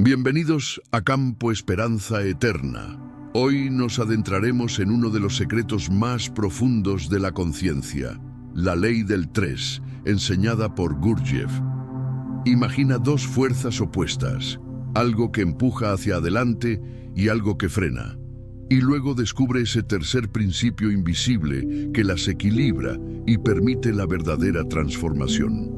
Bienvenidos a Campo Esperanza Eterna. Hoy nos adentraremos en uno de los secretos más profundos de la conciencia, la ley del tres, enseñada por Gurdjieff. Imagina dos fuerzas opuestas, algo que empuja hacia adelante y algo que frena. Y luego descubre ese tercer principio invisible que las equilibra y permite la verdadera transformación.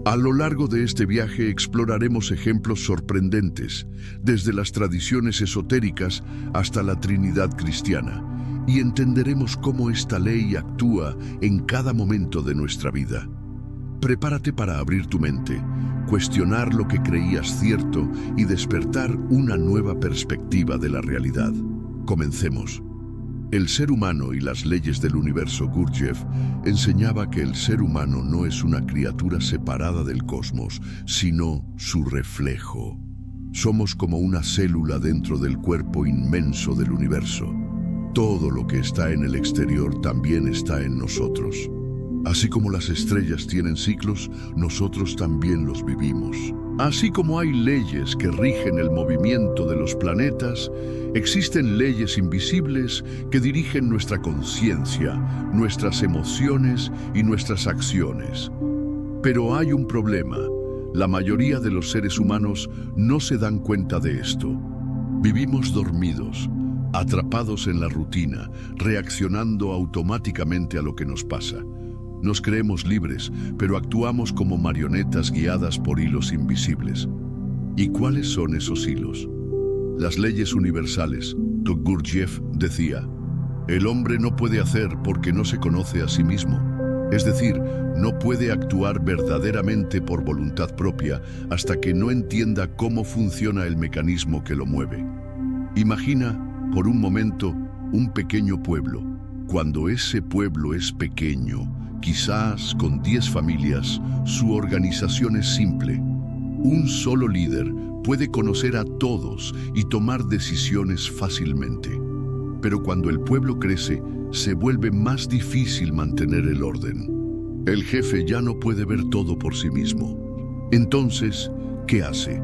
A lo largo de este viaje exploraremos ejemplos sorprendentes, desde las tradiciones esotéricas hasta la Trinidad cristiana, y entenderemos cómo esta ley actúa en cada momento de nuestra vida. Prepárate para abrir tu mente, cuestionar lo que creías cierto y despertar una nueva perspectiva de la realidad. Comencemos. El ser humano y las leyes del universo. Gurdjieff enseñaba que el ser humano no es una criatura separada del cosmos, sino su reflejo. Somos como una célula dentro del cuerpo inmenso del universo. Todo lo que está en el exterior también está en nosotros. Así como las estrellas tienen ciclos, nosotros también los vivimos. Así como hay leyes que rigen el movimiento de los planetas, existen leyes invisibles que dirigen nuestra conciencia, nuestras emociones y nuestras acciones. Pero hay un problema. La mayoría de los seres humanos no se dan cuenta de esto. Vivimos dormidos, atrapados en la rutina, reaccionando automáticamente a lo que nos pasa. Nos creemos libres, pero actuamos como marionetas guiadas por hilos invisibles. ¿Y cuáles son esos hilos? Las leyes universales. Gurdjieff decía, el hombre no puede hacer porque no se conoce a sí mismo. Es decir, no puede actuar verdaderamente por voluntad propia hasta que no entienda cómo funciona el mecanismo que lo mueve. Imagina, por un momento, un pequeño pueblo. Cuando ese pueblo es pequeño, quizás con 10 familias, su organización es simple. Un solo líder puede conocer a todos y tomar decisiones fácilmente. Pero cuando el pueblo crece, se vuelve más difícil mantener el orden. El jefe ya no puede ver todo por sí mismo. Entonces, ¿qué hace?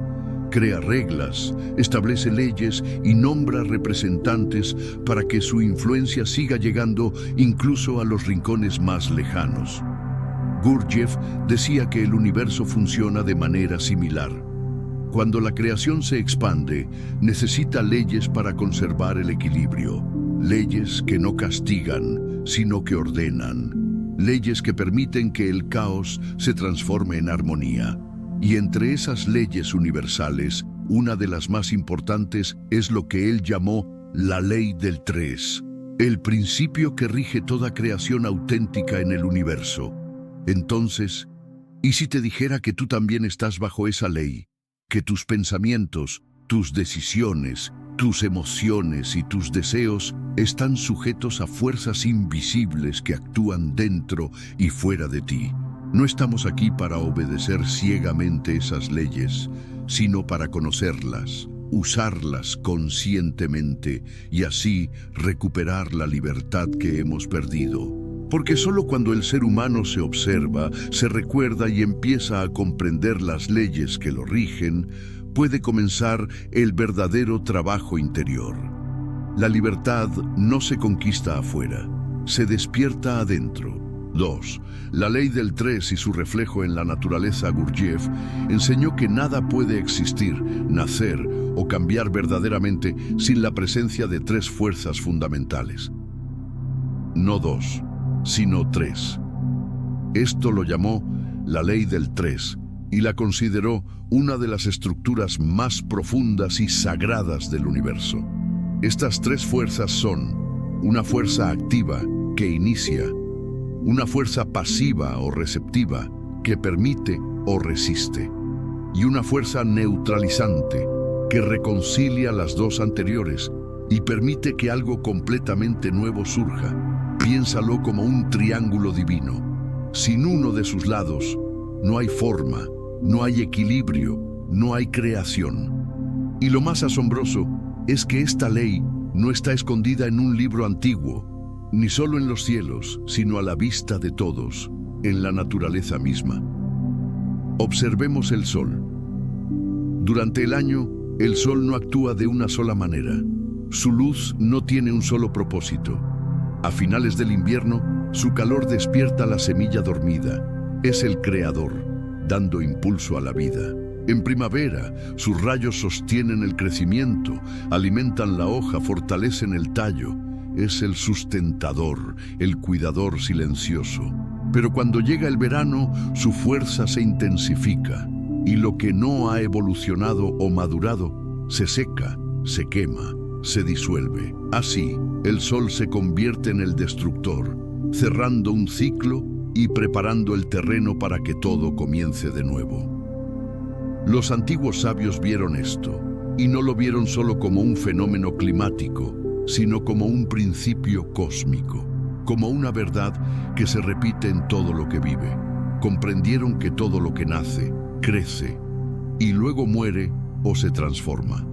Crea reglas, establece leyes y nombra representantes para que su influencia siga llegando incluso a los rincones más lejanos. Gurdjieff decía que el universo funciona de manera similar. Cuando la creación se expande, necesita leyes para conservar el equilibrio. Leyes que no castigan, sino que ordenan. Leyes que permiten que el caos se transforme en armonía. Y entre esas leyes universales, una de las más importantes es lo que él llamó la ley del tres, el principio que rige toda creación auténtica en el universo. Entonces, ¿y si te dijera que tú también estás bajo esa ley? Que tus pensamientos, tus decisiones, tus emociones y tus deseos están sujetos a fuerzas invisibles que actúan dentro y fuera de ti. No estamos aquí para obedecer ciegamente esas leyes, sino para conocerlas, usarlas conscientemente y así recuperar la libertad que hemos perdido. Porque solo cuando el ser humano se observa, se recuerda y empieza a comprender las leyes que lo rigen, puede comenzar el verdadero trabajo interior. La libertad no se conquista afuera, se despierta adentro. 2. La ley del tres y su reflejo en la naturaleza. Gurdjieff enseñó que nada puede existir, nacer o cambiar verdaderamente sin la presencia de tres fuerzas fundamentales. No dos, sino tres. Esto lo llamó la ley del tres y la consideró una de las estructuras más profundas y sagradas del universo. Estas tres fuerzas son una fuerza activa que inicia, una fuerza pasiva o receptiva que permite o resiste, y una fuerza neutralizante que reconcilia las dos anteriores y permite que algo completamente nuevo surja. Piénsalo como un triángulo divino. Sin uno de sus lados, no hay forma, no hay equilibrio, no hay creación. Y lo más asombroso es que esta ley no está escondida en un libro antiguo, ni solo en los cielos, sino a la vista de todos, en la naturaleza misma. Observemos el sol. Durante el año, el Sol no actúa de una sola manera. Su luz no tiene un solo propósito. A finales del invierno, su calor despierta la semilla dormida. Es el creador, dando impulso a la vida. En primavera, sus rayos sostienen el crecimiento, alimentan la hoja, fortalecen el tallo. Es el sustentador, el cuidador silencioso. Pero cuando llega el verano, su fuerza se intensifica y lo que no ha evolucionado o madurado se seca, se quema, se disuelve. Así, el Sol se convierte en el destructor, cerrando un ciclo y preparando el terreno para que todo comience de nuevo. Los antiguos sabios vieron esto, y no lo vieron solo como un fenómeno climático, sino como un principio cósmico, como una verdad que se repite en todo lo que vive. Comprendieron que todo lo que nace, crece, y luego muere o se transforma.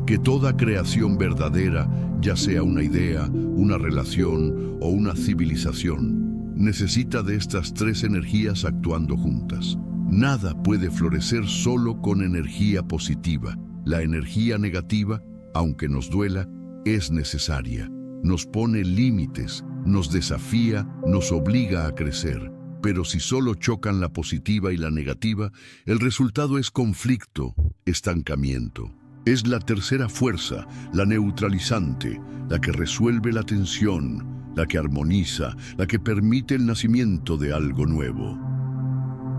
Que toda creación verdadera, ya sea una idea, una relación o una civilización, necesita de estas tres energías actuando juntas. Nada puede florecer solo con energía positiva. La energía negativa, aunque nos duela, es necesaria. Nos pone límites, nos desafía, nos obliga a crecer. Pero si solo chocan la positiva y la negativa, el resultado es conflicto, estancamiento. Es la tercera fuerza, la neutralizante, la que resuelve la tensión, la que armoniza, la que permite el nacimiento de algo nuevo.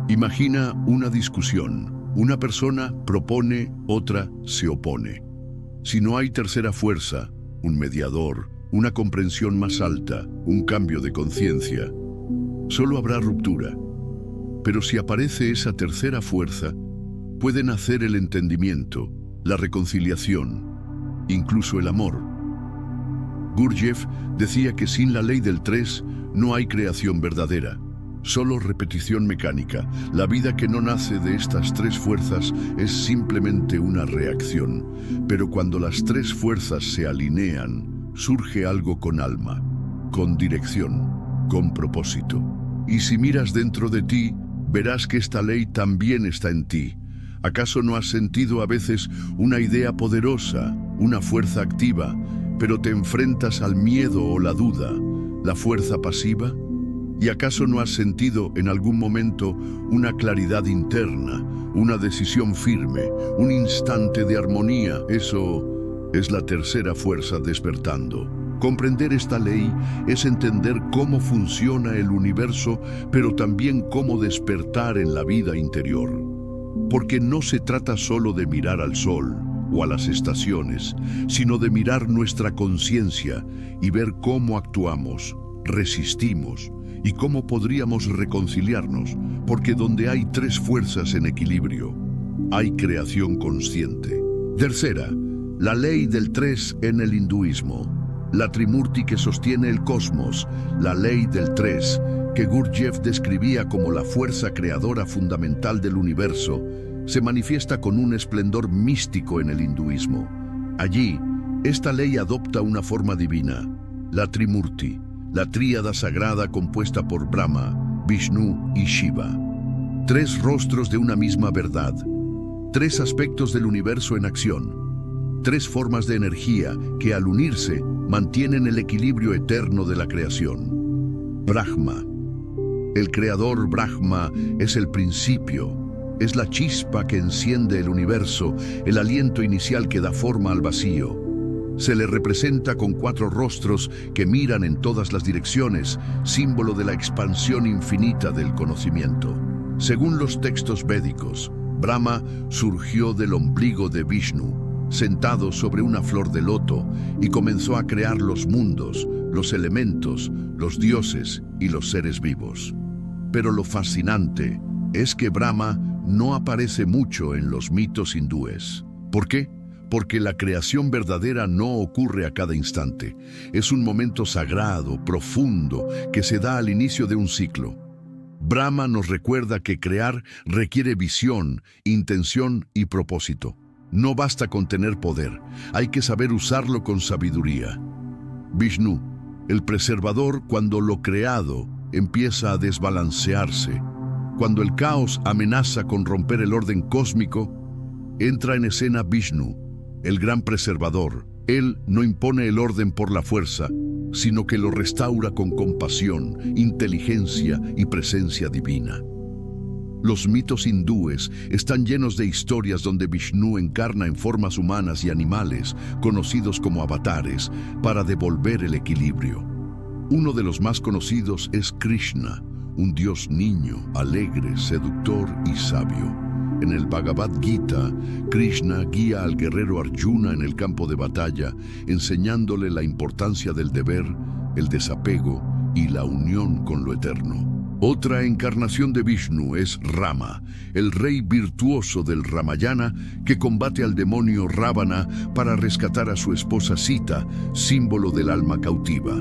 Imagina una discusión. Una persona propone, otra se opone. Si no hay tercera fuerza, un mediador, una comprensión más alta, un cambio de conciencia, solo habrá ruptura. Pero si aparece esa tercera fuerza, puede nacer el entendimiento, la reconciliación, incluso el amor. Gurdjieff decía que sin la ley del 3 no hay creación verdadera. Solo repetición mecánica. La vida que no nace de estas tres fuerzas es simplemente una reacción. Pero cuando las tres fuerzas se alinean, surge algo con alma, con dirección, con propósito. Y si miras dentro de ti, verás que esta ley también está en ti. ¿Acaso no has sentido a veces una idea poderosa, una fuerza activa, pero te enfrentas al miedo o la duda, la fuerza pasiva? ¿Y acaso no has sentido en algún momento una claridad interna, una decisión firme, un instante de armonía? Eso es la tercera fuerza despertando. Comprender esta ley es entender cómo funciona el universo, pero también cómo despertar en la vida interior. Porque no se trata solo de mirar al sol o a las estaciones, sino de mirar nuestra conciencia y ver cómo actuamos, resistimos, y cómo podríamos reconciliarnos, porque donde hay tres fuerzas en equilibrio, hay creación consciente. Tercera, la ley del 3 en el hinduismo. La Trimurti que sostiene el cosmos, la ley del 3, que Gurdjieff describía como la fuerza creadora fundamental del universo, se manifiesta con un esplendor místico en el hinduismo. Allí, esta ley adopta una forma divina, la Trimurti, la tríada sagrada compuesta por Brahma, Vishnu y Shiva. Tres rostros de una misma verdad, tres aspectos del universo en acción, tres formas de energía que al unirse mantienen el equilibrio eterno de la creación. Brahma. El creador Brahma es el principio, es la chispa que enciende el universo, el aliento inicial que da forma al vacío. Se le representa con cuatro rostros que miran en todas las direcciones, símbolo de la expansión infinita del conocimiento. Según los textos védicos, Brahma surgió del ombligo de Vishnu, sentado sobre una flor de loto, y comenzó a crear los mundos, los elementos, los dioses y los seres vivos. Pero lo fascinante es que Brahma no aparece mucho en los mitos hindúes. ¿Por qué? Porque la creación verdadera no ocurre a cada instante. Es un momento sagrado, profundo, que se da al inicio de un ciclo. Brahma nos recuerda que crear requiere visión, intención y propósito. No basta con tener poder, hay que saber usarlo con sabiduría. Vishnu, el preservador, cuando lo creado empieza a desbalancearse, cuando el caos amenaza con romper el orden cósmico, entra en escena Vishnu, el gran preservador. Él no impone el orden por la fuerza, sino que lo restaura con compasión, inteligencia y presencia divina. Los mitos hindúes están llenos de historias donde Vishnu encarna en formas humanas y animales, conocidos como avatares, para devolver el equilibrio. Uno de los más conocidos es Krishna, un dios niño, alegre, seductor y sabio. En el Bhagavad Gita, Krishna guía al guerrero Arjuna en el campo de batalla, enseñándole la importancia del deber, el desapego y la unión con lo eterno. Otra encarnación de Vishnu es Rama, el rey virtuoso del Ramayana que combate al demonio Ravana para rescatar a su esposa Sita, símbolo del alma cautiva.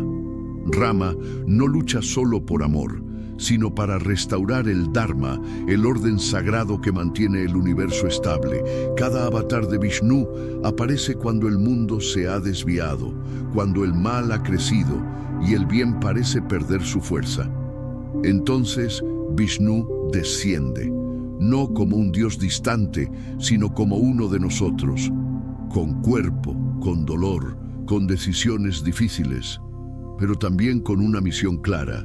Rama no lucha solo por amor, sino para restaurar el Dharma, el orden sagrado que mantiene el universo estable. Cada avatar de Vishnu aparece cuando el mundo se ha desviado, cuando el mal ha crecido y el bien parece perder su fuerza. Entonces, Vishnu desciende, no como un dios distante, sino como uno de nosotros, con cuerpo, con dolor, con decisiones difíciles, pero también con una misión clara: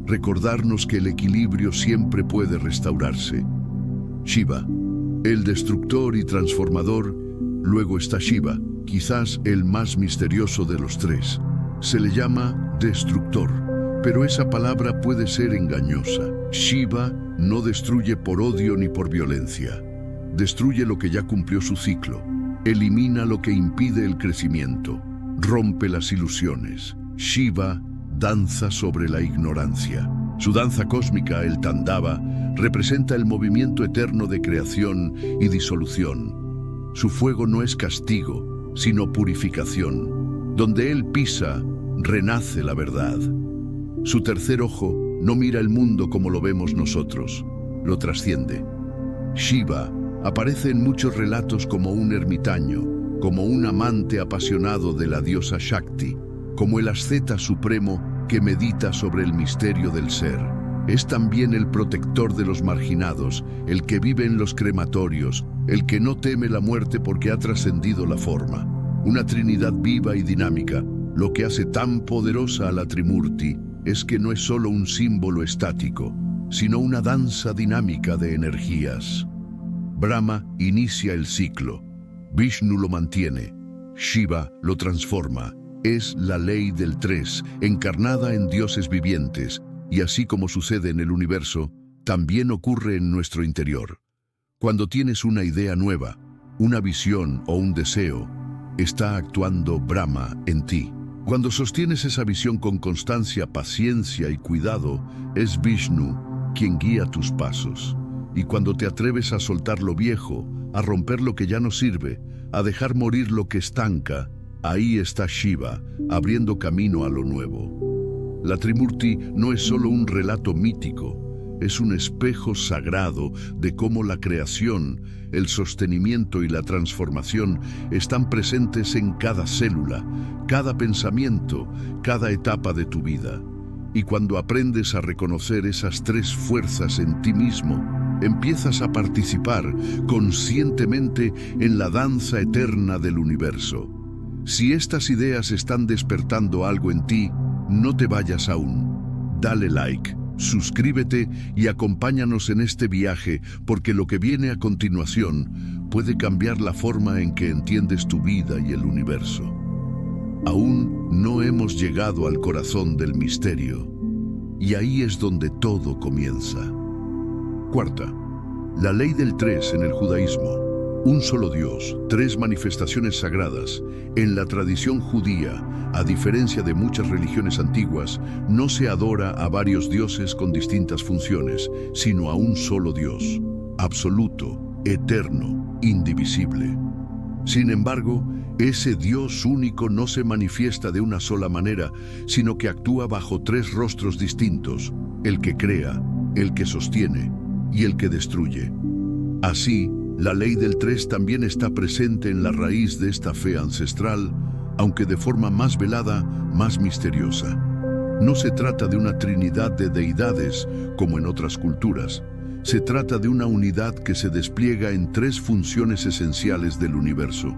recordarnos que el equilibrio siempre puede restaurarse. Shiva, el destructor y transformador. Luego está Shiva, quizás el más misterioso de los tres. Se le llama destructor, pero esa palabra puede ser engañosa. Shiva no destruye por odio ni por violencia. Destruye lo que ya cumplió su ciclo. Elimina lo que impide el crecimiento. Rompe las ilusiones. Shiva danza sobre la ignorancia. Su danza cósmica, el Tandava, representa el movimiento eterno de creación y disolución. Su fuego no es castigo, sino purificación. Donde él pisa, renace la verdad. Su tercer ojo no mira el mundo como lo vemos nosotros, lo trasciende. Shiva aparece en muchos relatos como un ermitaño, como un amante apasionado de la diosa Shakti, como el asceta supremo que medita sobre el misterio del ser. Es también el protector de los marginados, el que vive en los crematorios, el que no teme la muerte porque ha trascendido la forma. Una trinidad viva y dinámica. Lo que hace tan poderosa a la Trimurti es que no es solo un símbolo estático, sino una danza dinámica de energías. Brahma inicia el ciclo, Vishnu lo mantiene, Shiva lo transforma. Es la ley del tres, encarnada en dioses vivientes, y así como sucede en el universo, también ocurre en nuestro interior. Cuando tienes una idea nueva, una visión o un deseo, está actuando Brahma en ti. Cuando sostienes esa visión con constancia, paciencia y cuidado, es Vishnu quien guía tus pasos. Y cuando te atreves a soltar lo viejo, a romper lo que ya no sirve, a dejar morir lo que estanca, ahí está Shiva, abriendo camino a lo nuevo. La Trimurti no es solo un relato mítico, es un espejo sagrado de cómo la creación, el sostenimiento y la transformación están presentes en cada célula, cada pensamiento, cada etapa de tu vida. Y cuando aprendes a reconocer esas tres fuerzas en ti mismo, empiezas a participar conscientemente en la danza eterna del universo. Si estas ideas están despertando algo en ti, no te vayas aún. Dale like, suscríbete y acompáñanos en este viaje, porque lo que viene a continuación puede cambiar la forma en que entiendes tu vida y el universo. Aún no hemos llegado al corazón del misterio, y ahí es donde todo comienza. Cuarta, la ley del tres en el judaísmo. Un solo Dios, tres manifestaciones sagradas. En la tradición judía, a diferencia de muchas religiones antiguas, no se adora a varios dioses con distintas funciones, sino a un solo Dios, absoluto, eterno, indivisible. Sin embargo, ese Dios único no se manifiesta de una sola manera, sino que actúa bajo tres rostros distintos: el que crea, el que sostiene y el que destruye. Así, la ley del tres también está presente en la raíz de esta fe ancestral, aunque de forma más velada, más misteriosa. No se trata de una trinidad de deidades, como en otras culturas, Se trata de una unidad que se despliega en tres funciones esenciales del universo.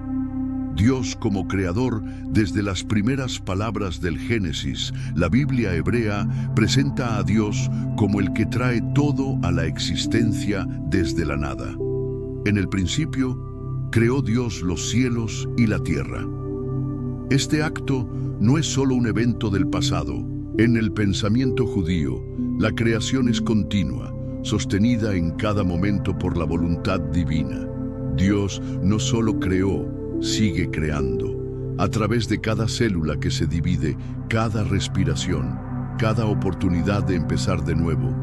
Dios como creador, desde las primeras palabras del Génesis, la Biblia hebrea presenta a Dios como el que trae todo a la existencia desde la nada. En el principio, creó Dios los cielos y la tierra. Este acto no es solo un evento del pasado. En el pensamiento judío, la creación es continua, sostenida en cada momento por la voluntad divina. Dios no solo creó, sigue creando. A través de cada célula que se divide, cada respiración, cada oportunidad de empezar de nuevo.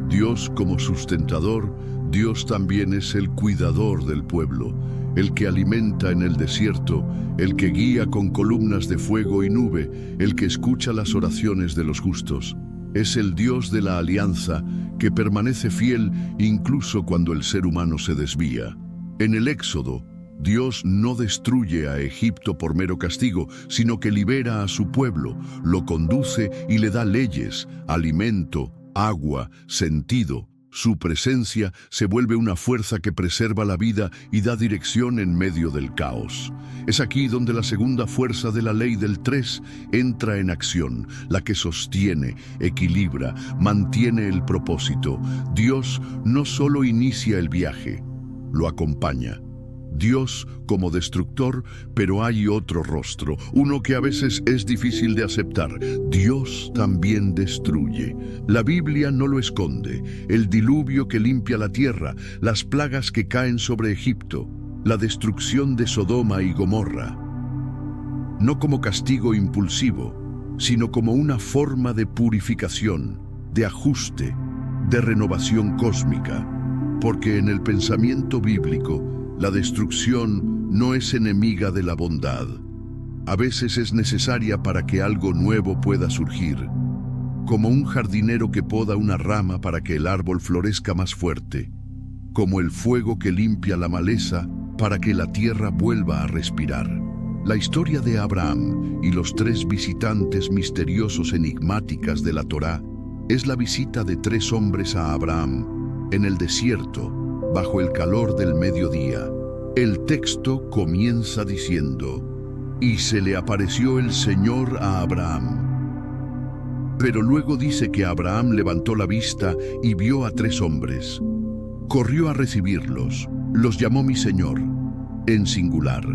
Dios como sustentador, Dios también es el cuidador del pueblo, el que alimenta en el desierto, el que guía con columnas de fuego y nube, el que escucha las oraciones de los justos. Es el Dios de la alianza que permanece fiel incluso cuando el ser humano se desvía. En el Éxodo, Dios no destruye a Egipto por mero castigo, sino que libera a su pueblo, lo conduce y le da leyes, alimento, agua, sentido. Su presencia se vuelve una fuerza que preserva la vida y da dirección en medio del caos. Es aquí donde la segunda fuerza de la ley del 3 entra en acción, la que sostiene, equilibra, mantiene el propósito. Dios no solo inicia el viaje, lo acompaña. Dios como destructor, pero hay otro rostro, uno que a veces es difícil de aceptar. Dios también destruye. La Biblia no lo esconde. El diluvio que limpia la tierra, las plagas que caen sobre Egipto, la destrucción de Sodoma y Gomorra. No como castigo impulsivo, sino como una forma de purificación, de ajuste, de renovación cósmica. Porque en el pensamiento bíblico, la destrucción no es enemiga de la bondad. A veces es necesaria para que algo nuevo pueda surgir, como un jardinero que poda una rama para que el árbol florezca más fuerte, como el fuego que limpia la maleza para que la tierra vuelva a respirar. La historia de Abraham y los 3 visitantes misteriosos enigmáticas de la Torá es la visita de 3 hombres a Abraham en el desierto, bajo el calor del mediodía. El texto comienza diciendo: y se le apareció el Señor a Abraham. Pero luego dice que Abraham levantó la vista y vio a 3 hombres. Corrió a recibirlos, los llamó mi Señor, en singular.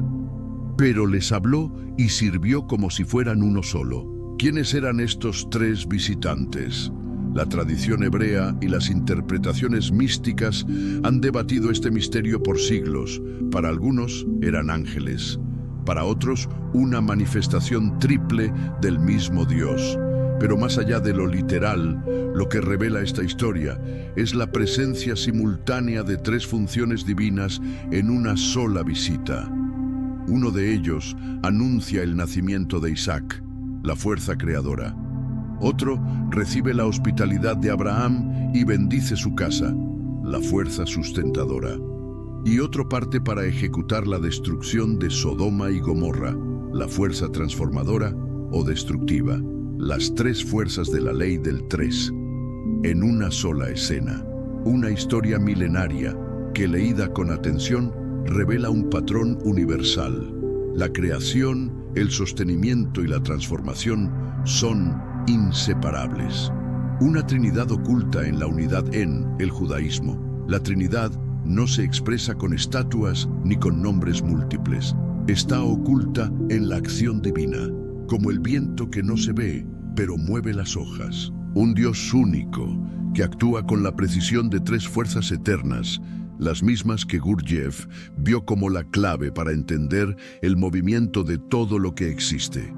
Pero les habló y sirvió como si fueran uno solo. ¿Quiénes eran estos 3 visitantes? La tradición hebrea y las interpretaciones místicas han debatido este misterio por siglos. Para algunos eran ángeles, para otros una manifestación triple del mismo Dios. Pero más allá de lo literal, lo que revela esta historia es la presencia simultánea de 3 funciones divinas en una sola visita. Uno de ellos anuncia el nacimiento de Isaac, la fuerza creadora. Otro recibe la hospitalidad de Abraham y bendice su casa, la fuerza sustentadora. Y otro parte para ejecutar la destrucción de Sodoma y Gomorra, la fuerza transformadora o destructiva. Las 3 fuerzas de la ley del 3, en una sola escena. Una historia milenaria que, leída con atención, revela un patrón universal. La creación, el sostenimiento y la transformación son inseparables. Una Trinidad oculta en la unidad en el judaísmo. La Trinidad no se expresa con estatuas ni con nombres múltiples. Está oculta en la acción divina, como el viento que no se ve, pero mueve las hojas. Un Dios único, que actúa con la precisión de 3 fuerzas eternas, las mismas que Gurdjieff vio como la clave para entender el movimiento de todo lo que existe.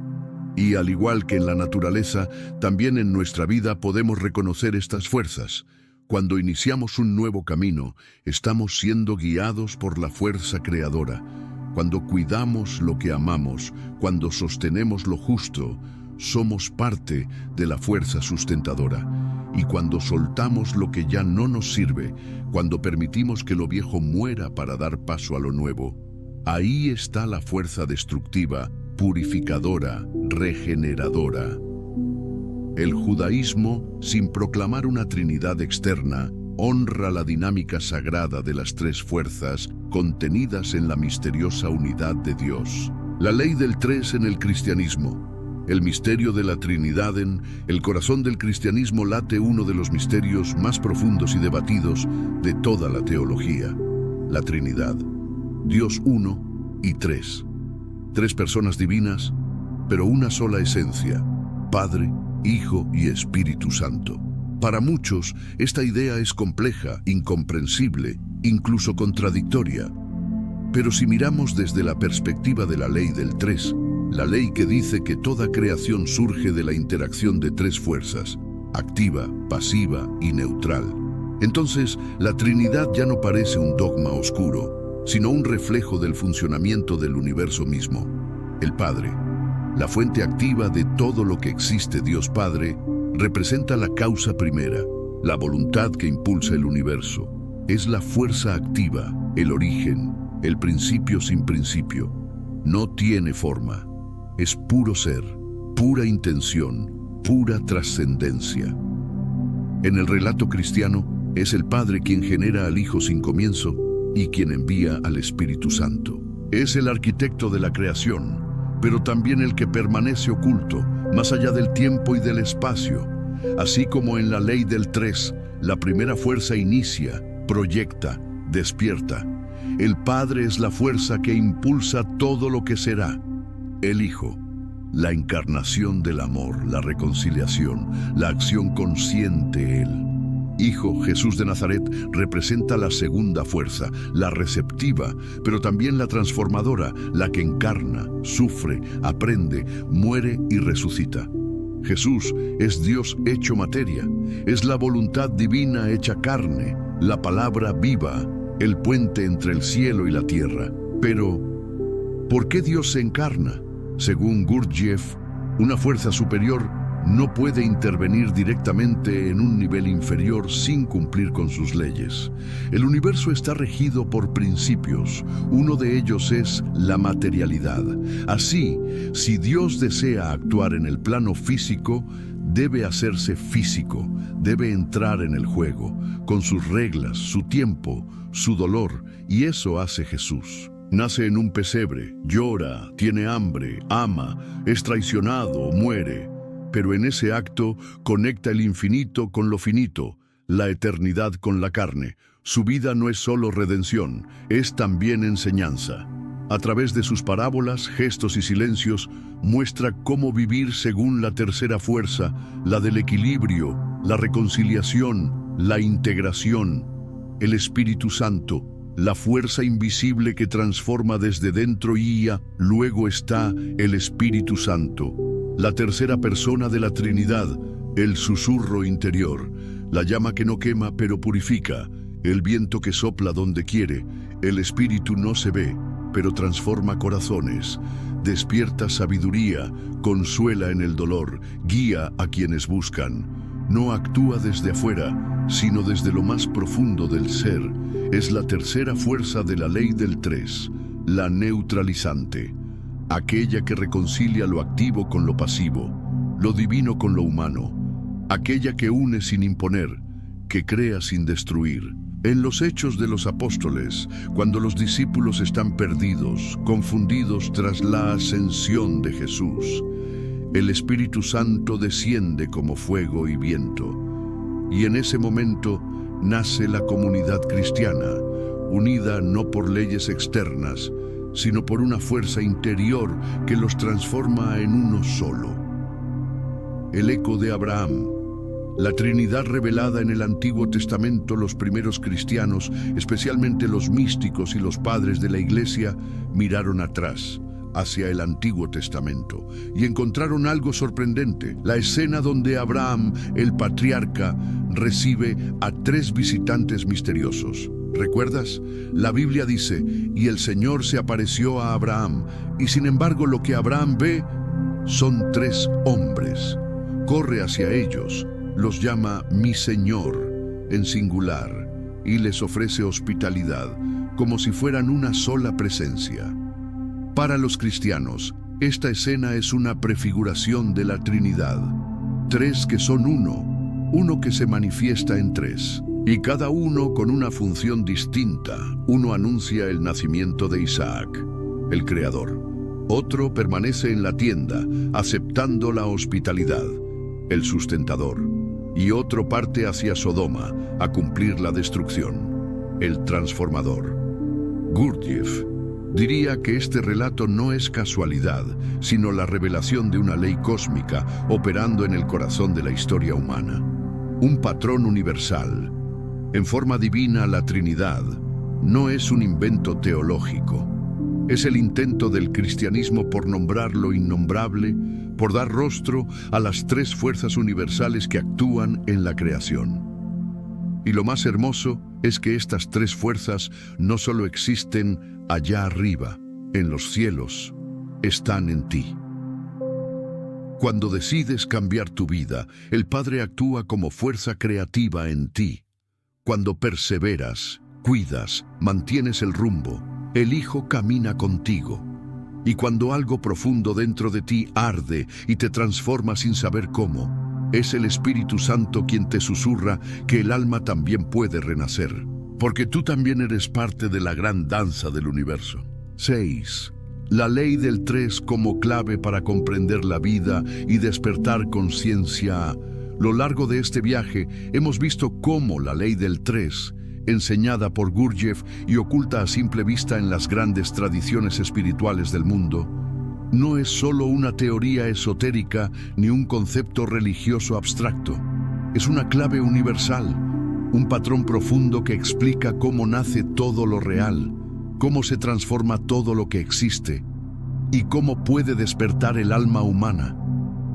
Y al igual que en la naturaleza, también en nuestra vida podemos reconocer estas fuerzas. Cuando iniciamos un nuevo camino, estamos siendo guiados por la fuerza creadora. Cuando cuidamos lo que amamos, cuando sostenemos lo justo, somos parte de la fuerza sustentadora. Y cuando soltamos lo que ya no nos sirve, cuando permitimos que lo viejo muera para dar paso a lo nuevo, ahí está la fuerza destructiva, purificadora, regeneradora. El judaísmo, sin proclamar una Trinidad externa, honra la dinámica sagrada de las tres fuerzas contenidas en la misteriosa unidad de Dios. La ley del tres en el cristianismo. El misterio de la Trinidad. En el corazón del cristianismo late uno de los misterios más profundos y debatidos de toda la teología: la Trinidad. Dios uno y tres. Tres personas divinas, pero una sola esencia: Padre, Hijo y Espíritu Santo. Para muchos, esta idea es compleja, incomprensible, incluso contradictoria. Pero si miramos desde la perspectiva de la ley del tres, la ley que dice que toda creación surge de la interacción de tres fuerzas: activa, pasiva y neutral, entonces la Trinidad ya no parece un dogma oscuro, sino un reflejo del funcionamiento del universo mismo. El Padre, la fuente activa de todo lo que existe, Dios Padre, representa la causa primera, la voluntad que impulsa el universo. Es la fuerza activa, el origen, el principio sin principio. No tiene forma. Es puro ser, pura intención, pura trascendencia. En el relato cristiano, es el Padre quien genera al Hijo sin comienzo y quien envía al Espíritu Santo. Es el arquitecto de la creación, pero también el que permanece oculto, más allá del tiempo y del espacio. Así como en la ley del tres, la primera fuerza inicia, proyecta, despierta. El Padre es la fuerza que impulsa todo lo que será. El Hijo, la encarnación del amor, la reconciliación, la acción consciente. El Hijo, Jesús de Nazaret, representa la segunda fuerza, la receptiva, pero también la transformadora, la que encarna, sufre, aprende, muere y resucita. Jesús es Dios hecho materia, es la voluntad divina hecha carne, la palabra viva, el puente entre el cielo y la tierra. Pero, ¿por qué Dios se encarna? Según Gurdjieff, una fuerza superior no puede intervenir directamente en un nivel inferior sin cumplir con sus leyes. El universo está regido por principios. Uno de ellos es la materialidad. Así, si Dios desea actuar en el plano físico, debe hacerse físico, debe entrar en el juego, con sus reglas, su tiempo, su dolor, y eso hace Jesús. Nace en un pesebre, llora, tiene hambre, ama, es traicionado, muere. Pero en ese acto conecta el infinito con lo finito, la eternidad con la carne. Su vida no es solo redención, es también enseñanza. A través de sus parábolas, gestos y silencios, muestra cómo vivir según la tercera fuerza, la del equilibrio, la reconciliación, la integración. El Espíritu Santo, la fuerza invisible que transforma desde dentro y luego está el Espíritu Santo. La tercera persona de la Trinidad, el susurro interior, la llama que no quema pero purifica, el viento que sopla donde quiere, el Espíritu no se ve, pero transforma corazones, despierta sabiduría, consuela en el dolor, guía a quienes buscan. No actúa desde afuera, sino desde lo más profundo del ser. Es la tercera fuerza de la ley del tres, la neutralizante. Aquella que reconcilia lo activo con lo pasivo, lo divino con lo humano, aquella que une sin imponer, que crea sin destruir. En los Hechos de los Apóstoles, cuando los discípulos están perdidos, confundidos tras la ascensión de Jesús, el Espíritu Santo desciende como fuego y viento, y en ese momento nace la comunidad cristiana, unida no por leyes externas, sino por una fuerza interior que los transforma en uno solo. El eco de Abraham. La Trinidad revelada en el Antiguo Testamento, los primeros cristianos, especialmente los místicos y los padres de la Iglesia, miraron atrás, hacia el Antiguo Testamento, y encontraron algo sorprendente: la escena donde Abraham, el patriarca, recibe a tres visitantes misteriosos. ¿Recuerdas? La Biblia dice, y el Señor se apareció a Abraham, y sin embargo lo que Abraham ve son tres hombres. Corre hacia ellos, los llama mi Señor, en singular, y les ofrece hospitalidad, como si fueran una sola presencia. Para los cristianos, esta escena es una prefiguración de la Trinidad. Tres que son uno que se manifiesta en tres. y cada uno con una función distinta. Uno anuncia el nacimiento de Isaac, el creador. Otro permanece en la tienda, aceptando la hospitalidad, el sustentador. Y otro parte hacia Sodoma, a cumplir la destrucción, el transformador. Gurdjieff diría que este relato no es casualidad, sino la revelación de una ley cósmica operando en el corazón de la historia humana. Un patrón universal. En forma divina, la Trinidad no es un invento teológico. Es el intento del cristianismo por nombrar lo innombrable, por dar rostro a las tres fuerzas universales que actúan en la creación. Y lo más hermoso es que estas tres fuerzas no solo existen allá arriba, en los cielos, están en ti. Cuando decides cambiar tu vida, el Padre actúa como fuerza creativa en ti. Cuando perseveras, cuidas, mantienes el rumbo, el Hijo camina contigo. Y cuando algo profundo dentro de ti arde y te transforma sin saber cómo, es el Espíritu Santo quien te susurra que el alma también puede renacer, porque tú también eres parte de la gran danza del universo. 6. La ley del 3 como clave para comprender la vida y despertar conciencia. A lo largo de este viaje hemos visto cómo la ley del 3, enseñada por Gurdjieff y oculta a simple vista en las grandes tradiciones espirituales del mundo, no es solo una teoría esotérica ni un concepto religioso abstracto. Es una clave universal, un patrón profundo que explica cómo nace todo lo real, cómo se transforma todo lo que existe y cómo puede despertar el alma humana.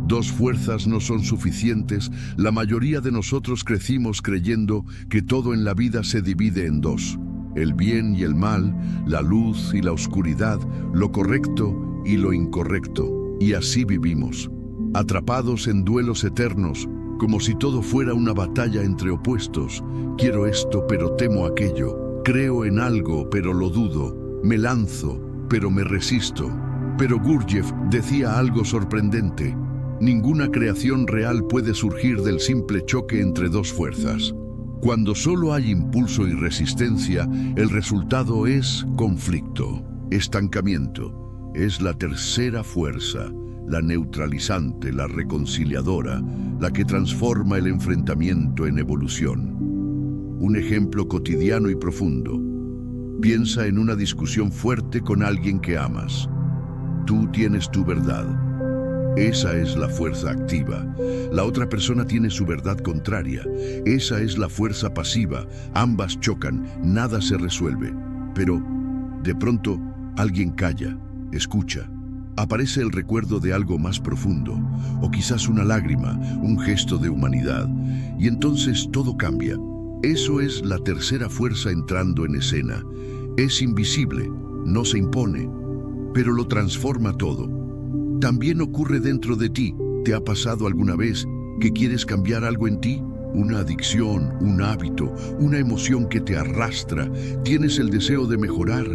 Dos fuerzas no son suficientes. La mayoría de nosotros crecimos creyendo que todo en la vida se divide en dos: el bien y el mal, la luz y la oscuridad, lo correcto y lo incorrecto. Y así vivimos, atrapados en duelos eternos, como si todo fuera una batalla entre opuestos. Quiero esto, pero temo aquello. Creo en algo, pero lo dudo. Me lanzo, pero me resisto. Pero Gurdjieff decía algo sorprendente. Ninguna creación real puede surgir del simple choque entre dos fuerzas. Cuando solo hay impulso y resistencia, el resultado es conflicto, estancamiento. Es la tercera fuerza, la neutralizante, la reconciliadora, la que transforma el enfrentamiento en evolución. Un ejemplo cotidiano y profundo. Piensa en una discusión fuerte con alguien que amas. Tú tienes tu verdad. Esa es la fuerza activa. La otra persona tiene su verdad contraria. Esa es la fuerza pasiva. Ambas chocan, nada se resuelve. Pero, de pronto, alguien calla, escucha. Aparece el recuerdo de algo más profundo, o quizás una lágrima, un gesto de humanidad. Y entonces todo cambia. Eso es la tercera fuerza entrando en escena. Es invisible, no se impone, pero lo transforma todo. También ocurre dentro de ti. ¿Te ha pasado alguna vez que quieres cambiar algo en ti? Una adicción, un hábito, una emoción que te arrastra. Tienes el deseo de mejorar.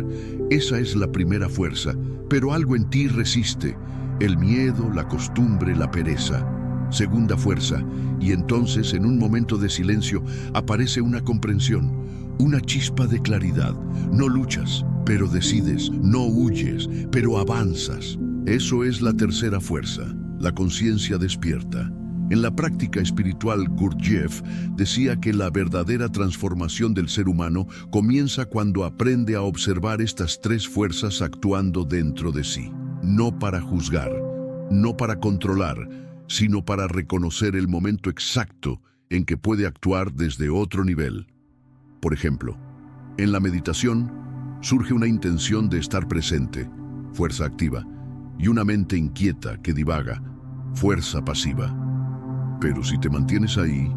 Esa es la primera fuerza, pero algo en ti resiste. El miedo, la costumbre, la pereza. Segunda fuerza, y entonces en un momento de silencio aparece una comprensión, una chispa de claridad. No luchas, pero decides. No huyes, pero avanzas. Eso es la tercera fuerza, la conciencia despierta. En la práctica espiritual, Gurdjieff decía que la verdadera transformación del ser humano comienza cuando aprende a observar estas tres fuerzas actuando dentro de sí. No para juzgar, no para controlar, sino para reconocer el momento exacto en que puede actuar desde otro nivel. Por ejemplo, en la meditación surge una intención de estar presente, fuerza activa, y una mente inquieta que divaga, fuerza pasiva. Pero si te mantienes ahí,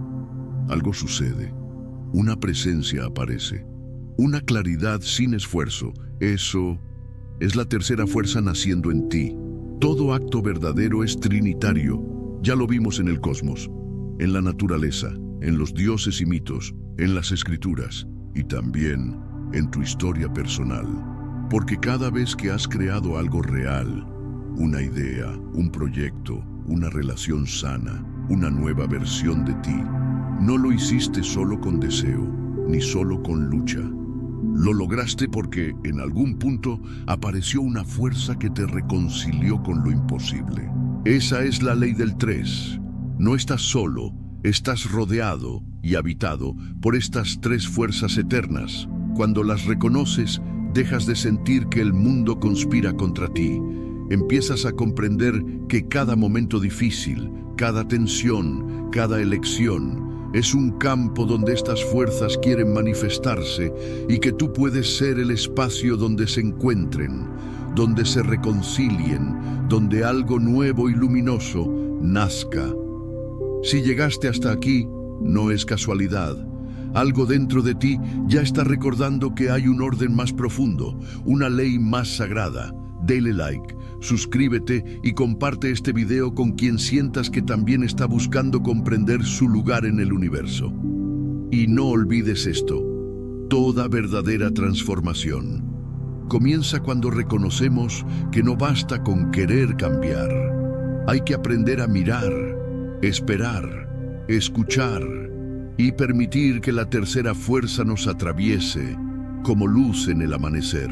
algo sucede. Una presencia aparece, una claridad sin esfuerzo. Eso es la tercera fuerza naciendo en ti. Todo acto verdadero es trinitario. Ya lo vimos en el cosmos, en la naturaleza, en los dioses y mitos, en las escrituras y también en tu historia personal. Porque cada vez que has creado algo real, una idea, un proyecto, una relación sana, una nueva versión de ti, No lo hiciste solo con deseo, ni solo con lucha. Lo lograste porque, en algún punto, apareció una fuerza que te reconcilió con lo imposible. Esa es la ley del 3. No estás solo, estás rodeado y habitado por estas 3 fuerzas eternas. Cuando las reconoces, dejas de sentir que el mundo conspira contra ti. Empiezas a comprender que cada momento difícil, cada tensión, cada elección, es un campo donde estas fuerzas quieren manifestarse y que tú puedes ser el espacio donde se encuentren, donde se reconcilien, donde algo nuevo y luminoso nazca. Si llegaste hasta aquí, no es casualidad. Algo dentro de ti ya está recordando que hay un orden más profundo, una ley más sagrada. Dale like, suscríbete y comparte este video con quien sientas que también está buscando comprender su lugar en el universo. Y no olvides esto: toda verdadera transformación comienza cuando reconocemos que no basta con querer cambiar. Hay que aprender a mirar, esperar, escuchar y permitir que la tercera fuerza nos atraviese como luz en el amanecer.